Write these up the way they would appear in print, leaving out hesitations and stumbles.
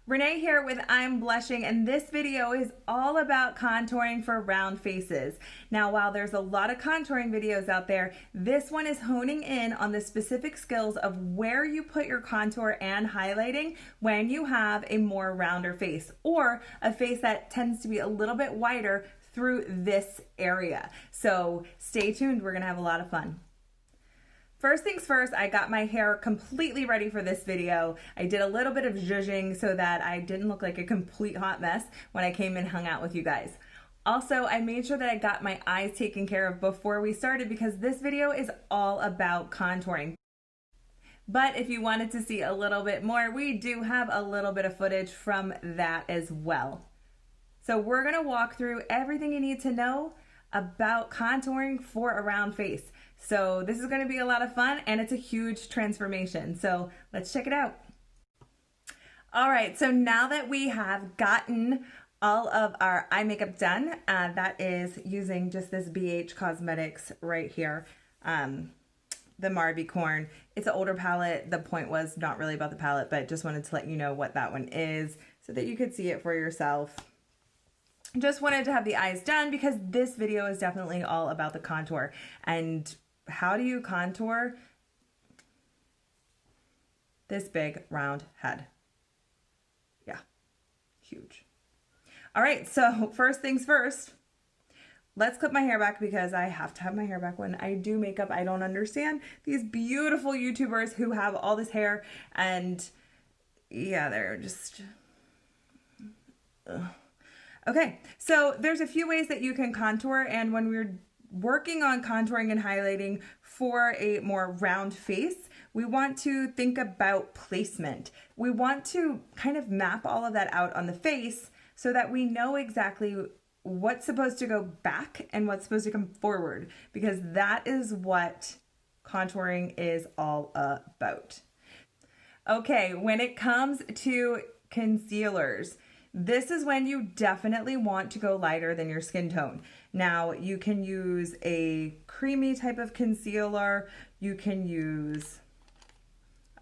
Renee here with I'm Blushing, and this video is all about contouring for round faces. Now, while there's a lot of contouring videos out there, this one is honing in on the specific skills of where you put your contour and highlighting when you have a more rounder face or a face that tends to be a little bit wider through this area. So stay tuned, we're gonna have a lot of fun. First things first, I got my hair completely ready for this video. I did a little bit of zhuzhing so that I didn't look like a complete hot mess when I came and hung out with you guys. Also, I made sure that I got my eyes taken care of before we started because this video is all about contouring. But if you wanted to see a little bit more, we do have a little bit of footage from that as well. So we're gonna walk through everything you need to know about contouring for a round face. So this is going to be a lot of fun and it's a huge transformation. So let's check it out. All right, so now that we have gotten all of our eye makeup done, that is using just this BH Cosmetics right here, the Marby Corn. It's an older palette. The point was not really about the palette, but just wanted to let you know what that one is so that you could see it for yourself. Just wanted to have the eyes done because this video is definitely all about the contour. And how do you contour this big round head? Yeah, huge. All right, so first things first, let's clip my hair back because I have to have my hair back when I do makeup. I don't understand these beautiful YouTubers who have all this hair and yeah, they're just... Ugh. Okay, so there's a few ways that you can contour, and when we're working on contouring and highlighting for a more round face, we want to think about placement. We want to kind of map all of that out on the face so that we know exactly what's supposed to go back and what's supposed to come forward, because that is what contouring is all about. Okay, when it comes to concealers, this is when you definitely want to go lighter than your skin tone. Now, you can use a creamy type of concealer. You can use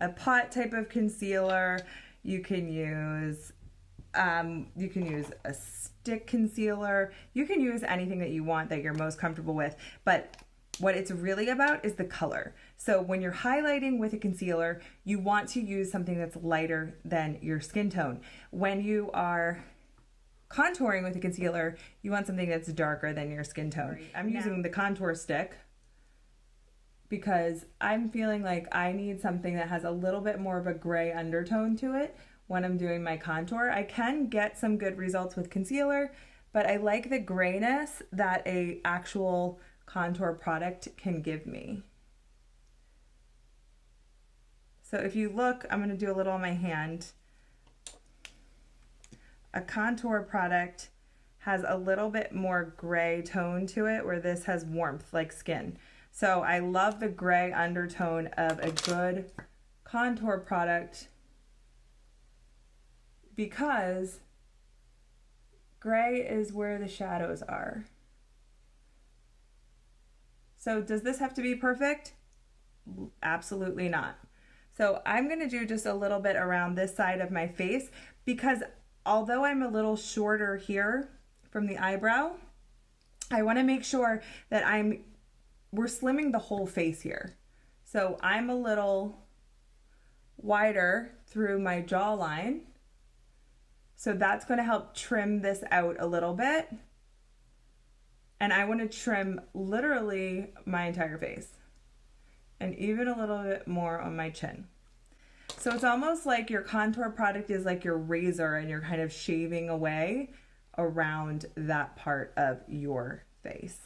a pot type of concealer. You can use a stick concealer. You can use anything that you want that you're most comfortable with. But what it's really about is the color. So when you're highlighting with a concealer, you want to use something that's lighter than your skin tone. When you are contouring with a concealer, you want something that's darker than your skin tone. I'm using the contour stick because I'm feeling like I need something that has a little bit more of a gray undertone to it when I'm doing my contour. I can get some good results with concealer, but I like the grayness that a actual contour product can give me. So if you look, I'm going to do a little on my hand. A contour product has a little bit more gray tone to it, where this has warmth like skin. So I love the gray undertone of a good contour product because gray is where the shadows are. So does this have to be perfect? Absolutely not. So I'm going to do just a little bit around this side of my face because although I'm a little shorter here from the eyebrow, I want to make sure that we're slimming the whole face here. So I'm a little wider through my jawline. So that's going to help trim this out a little bit. And I want to trim literally my entire face and even a little bit more on my chin. So it's almost like your contour product is like your razor and you're kind of shaving away around that part of your face.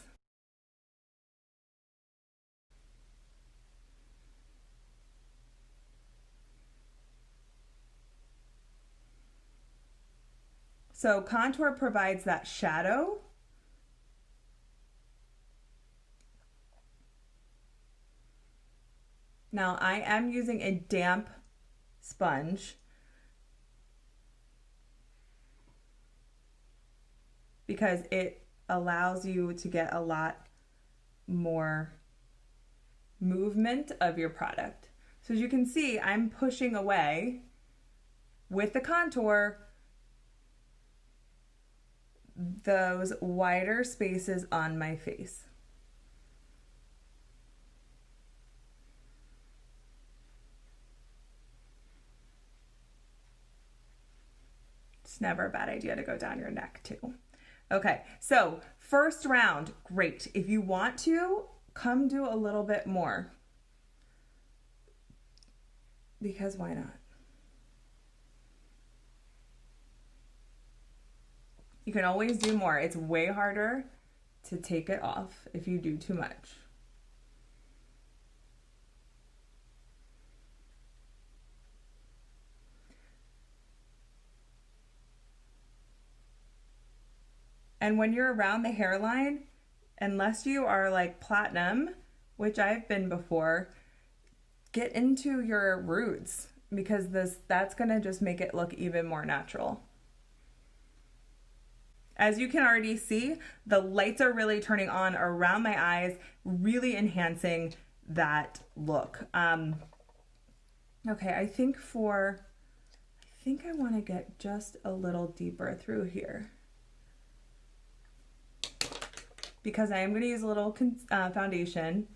So contour provides that shadow. Now I am using a damp sponge because it allows you to get a lot more movement of your product. So as you can see, I'm pushing away with the contour those wider spaces on my face. It's never a bad idea to go down your neck too. Okay, so first round, great. If you want to, come do a little bit more. Because why not? You can always do more. It's way harder to take it off if you do too much. And when you're around the hairline, unless you are like platinum, which I've been before, get into your roots because that's gonna just make it look even more natural. As you can already see, the lights are really turning on around my eyes, really enhancing that look. Okay, I think I want to get just a little deeper through here because I am going to use a little foundation,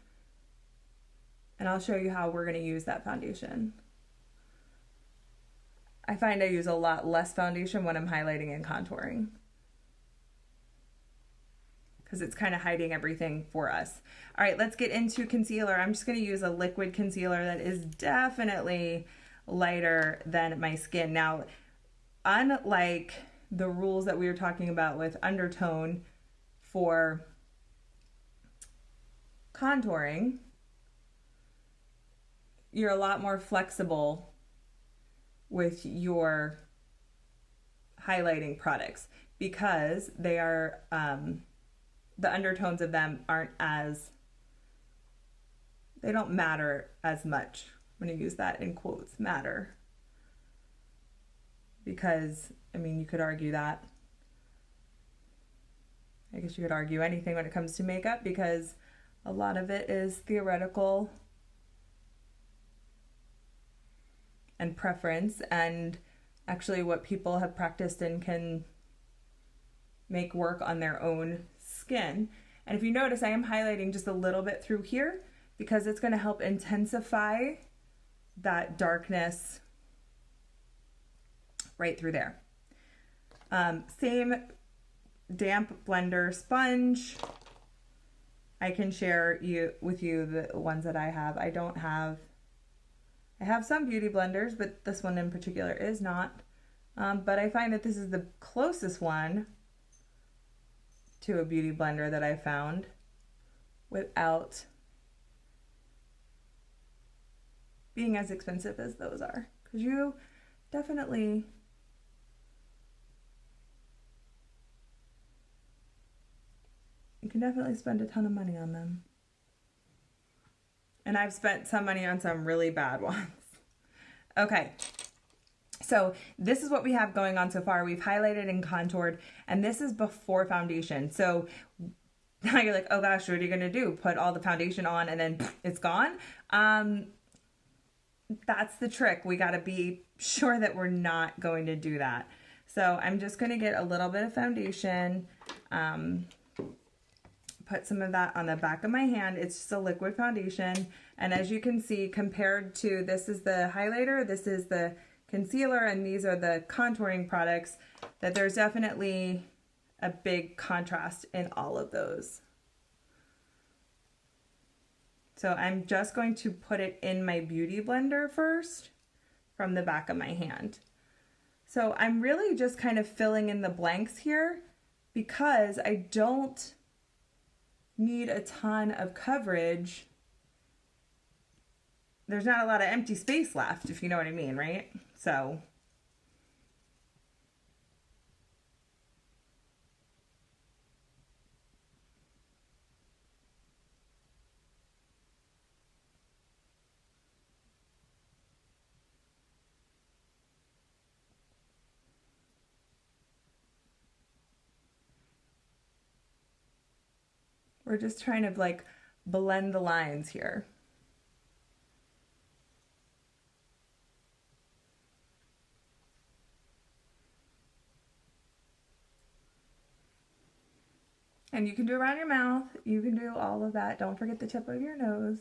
and I'll show you how we're going to use that foundation. I find I use a lot less foundation when I'm highlighting and contouring, because it's kind of hiding everything for us. All right, let's get into concealer. I'm just going to use a liquid concealer that is definitely lighter than my skin. Now, unlike the rules that we were talking about with undertone for contouring, you're a lot more flexible with your highlighting products because they are the undertones of them they don't matter as much. I'm going to use that in quotes, matter, because I mean, you could argue that. I guess you could argue anything when it comes to makeup because a lot of it is theoretical and preference and actually what people have practiced and can make work on their own skin. And if you notice, I am highlighting just a little bit through here because it's going to help intensify that darkness right through there. Same damp blender sponge. I can share with you the ones that I have. I have some beauty blenders, but this one in particular is not. But I find that this is the closest one to a beauty blender that I found without being as expensive as those are. Because you definitely can definitely spend a ton of money on them. And I've spent some money on some really bad ones. Okay, so this is what we have going on so far. We've highlighted and contoured, and this is before foundation. So now you're like, oh gosh, what are you gonna do? Put all the foundation on and then it's gone? That's the trick. We gotta be sure that we're not going to do that. So I'm just gonna get a little bit of foundation, put some of that on the back of my hand. It's just a liquid foundation. And as you can see, compared to, this is the highlighter, this is the concealer, and these are the contouring products, that there's definitely a big contrast in all of those. So I'm just going to put it in my beauty blender first from the back of my hand. So I'm really just kind of filling in the blanks here because I don't need a ton of coverage. There's not a lot of empty space left, if you know what I mean, right? So we're just trying to like blend the lines here. And you can do around your mouth. You can do all of that. Don't forget the tip of your nose.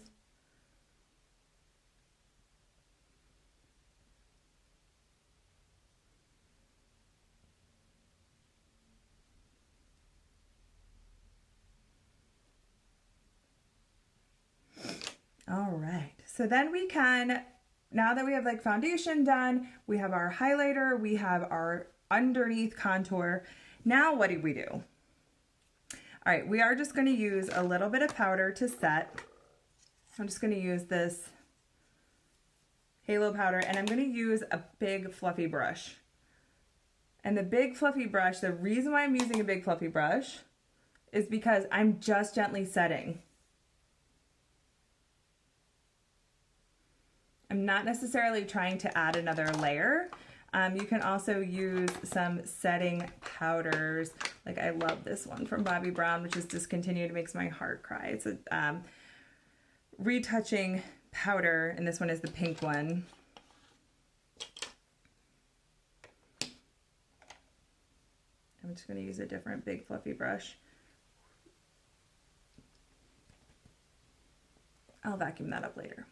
All right. So then we can, now that we have like foundation done, we have our highlighter, we have our underneath contour. Now what do we do? All right, we are just going to use a little bit of powder to set. I'm just going to use this halo powder, and I'm going to use a big fluffy brush. And the big fluffy brush, the reason why I'm using a big fluffy brush is because I'm just gently setting. I'm not necessarily trying to add another layer. You can also use some setting powders. Like I love this one from Bobbi Brown, which is discontinued. It makes my heart cry. It's a retouching powder, and this one is the pink one. I'm just going to use a different big fluffy brush. I'll vacuum that up later.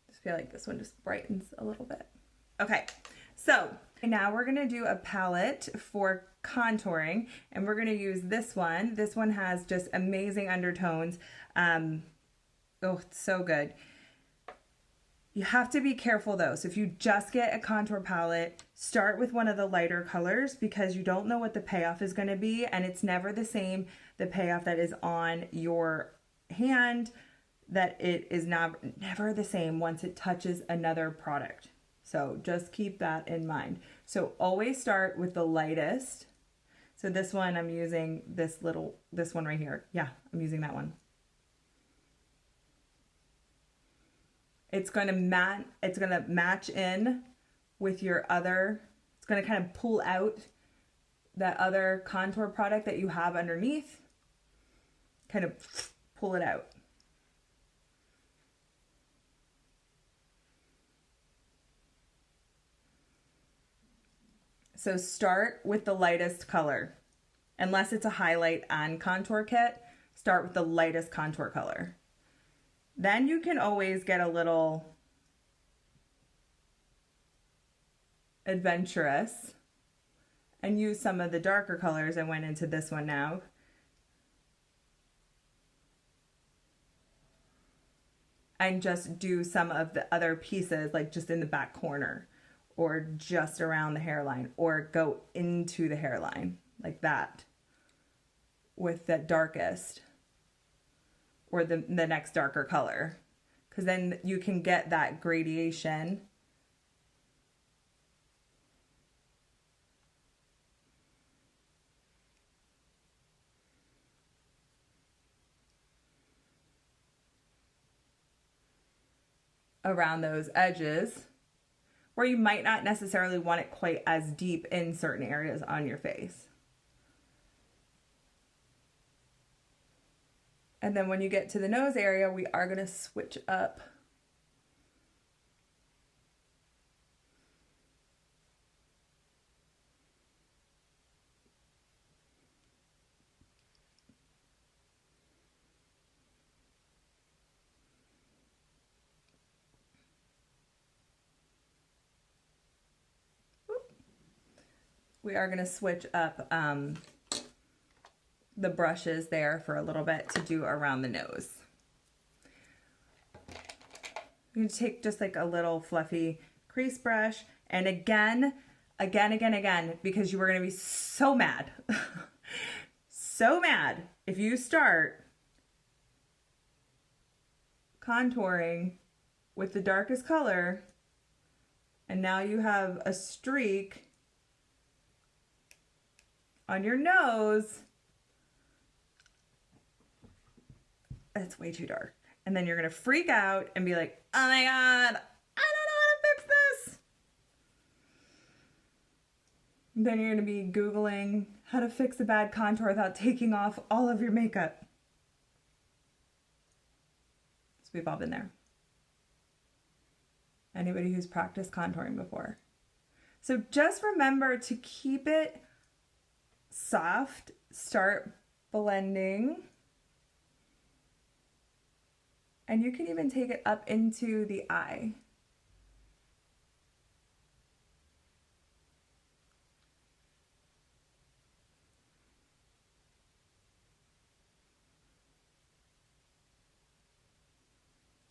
I feel like this one just brightens a little bit. Okay, so now we're gonna do a palette for contouring, and we're gonna use this one. This one has just amazing undertones. Oh, it's so good. You have to be careful though. So if you just get a contour palette, start with one of the lighter colors because you don't know what the payoff is gonna be, and it's never the same, the payoff that is on your hand, that it is never the same once it touches another product. So just keep that in mind. So always start with the lightest. So this one, I'm using this one right here. Yeah, I'm using that one. It's going to match in with your other, it's going to kind of pull out that other contour product that you have underneath, kind of pull it out. So start with the lightest color. Unless it's a highlight and contour kit, start with the lightest contour color. Then you can always get a little adventurous and use some of the darker colors. I went into this one now. And just do some of the other pieces, like just in the back corner, or just around the hairline, or go into the hairline like that with the darkest or the next darker color, because then you can get that gradation. Around those edges, where you might not necessarily want it quite as deep in certain areas on your face. And then when you get to the nose area, we are going to switch up. We are going to switch up the brushes there for a little bit to do around the nose. I'm going to take just like a little fluffy crease brush, and again, because you were going to be so mad, so mad if you start contouring with the darkest color and now you have a streak on your nose. That's way too dark. And then you're going to freak out and be like, oh my God, I don't know how to fix this. Then you're going to be Googling how to fix a bad contour without taking off all of your makeup. we've all been there. Anybody who's practiced contouring before. So just remember to keep it soft, start blending. And you can even take it up into the eye.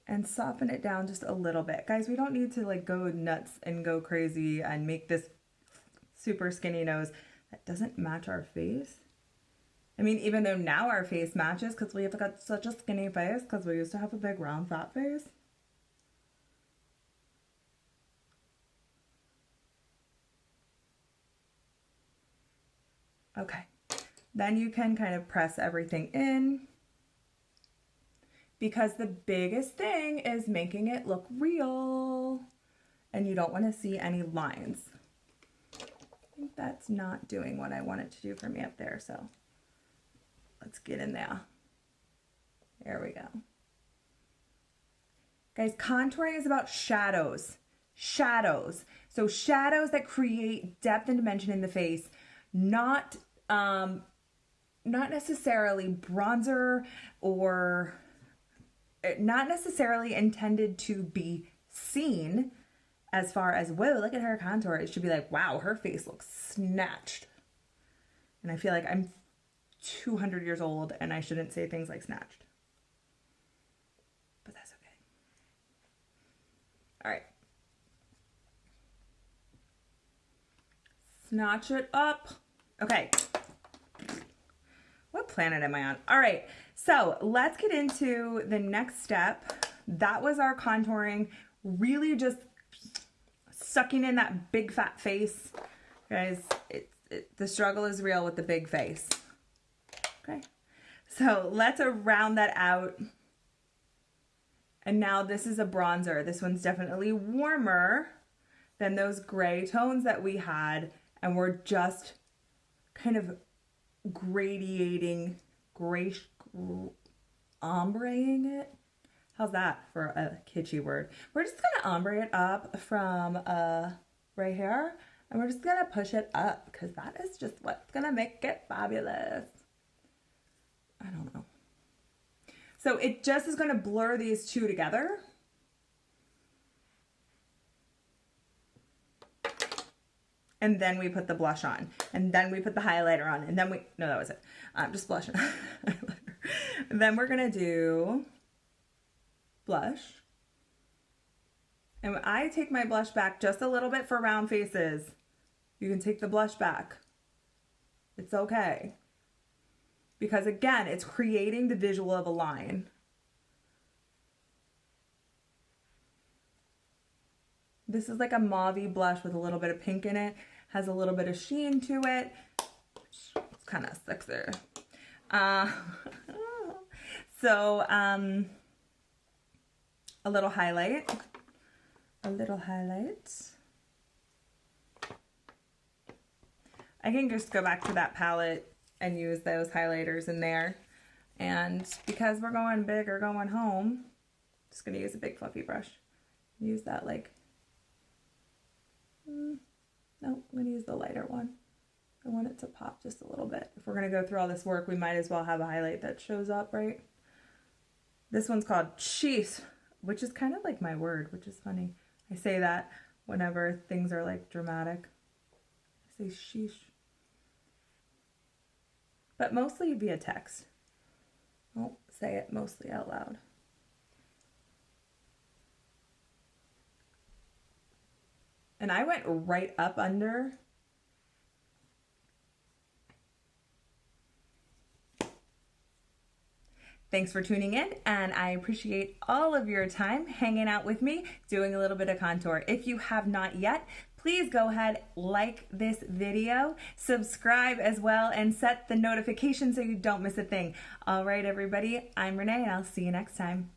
And soften it down just a little bit. Guys, we don't need to like go nuts and go crazy and make this super skinny nose that doesn't match our face. I mean, even though now our face matches because we have got such a skinny face because we used to have a big round fat face. Okay, then you can kind of press everything in, because the biggest thing is making it look real, and you don't want to see any lines. I think that's not doing what I want it to do for me up there, so let's get in there. There we go. Guys, contouring is about shadows. Shadows. So shadows that create depth and dimension in the face, not necessarily bronzer, or not necessarily intended to be seen as far as, whoa, look at her contour. It should be like, wow, her face looks snatched. And I feel like I'm 200 years old and I shouldn't say things like snatched. But that's okay. All right. Snatch it up. Okay. What planet am I on? All right. So let's get into the next step. That was our contouring, really just sucking in that big fat face. Guys, the struggle is real with the big face. Okay, so let's round that out. And now this is a bronzer. This one's definitely warmer than those gray tones that we had. And we're just kind of gradiating, ombreing it. How's that for a kitschy word? We're just gonna ombre it up from right here, and we're just gonna push it up because that is just what's gonna make it fabulous. I don't know. So it just is gonna blur these two together. And then we put the blush on, and then we put the highlighter on, and then no, that was it. Just blush and highlighter. And then we're gonna do blush. And when I take my blush back just a little bit for round faces, you can take the blush back. It's okay. Because again, it's creating the visual of a line. This is like a mauvey blush with a little bit of pink in it. Has a little bit of sheen to it. It's kind of sexy. So, a little highlight. A little highlight. I can just go back to that palette and use those highlighters in there. And because we're going big or going home, I'm just going to use a big fluffy brush. Use that like... No, I'm going to use the lighter one. I want it to pop just a little bit. If we're going to go through all this work, we might as well have a highlight that shows up, right? This one's called Sheesh, which is kind of like my word, which is funny. I say that whenever things are like dramatic. I say sheesh. But mostly via text. I won't say it mostly out loud. And I went right up under. Thanks for tuning in, and I appreciate all of your time hanging out with me, doing a little bit of contour. If you have not yet, please go ahead, like this video, subscribe as well, and set the notification so you don't miss a thing. All right, everybody, I'm Renee, and I'll see you next time.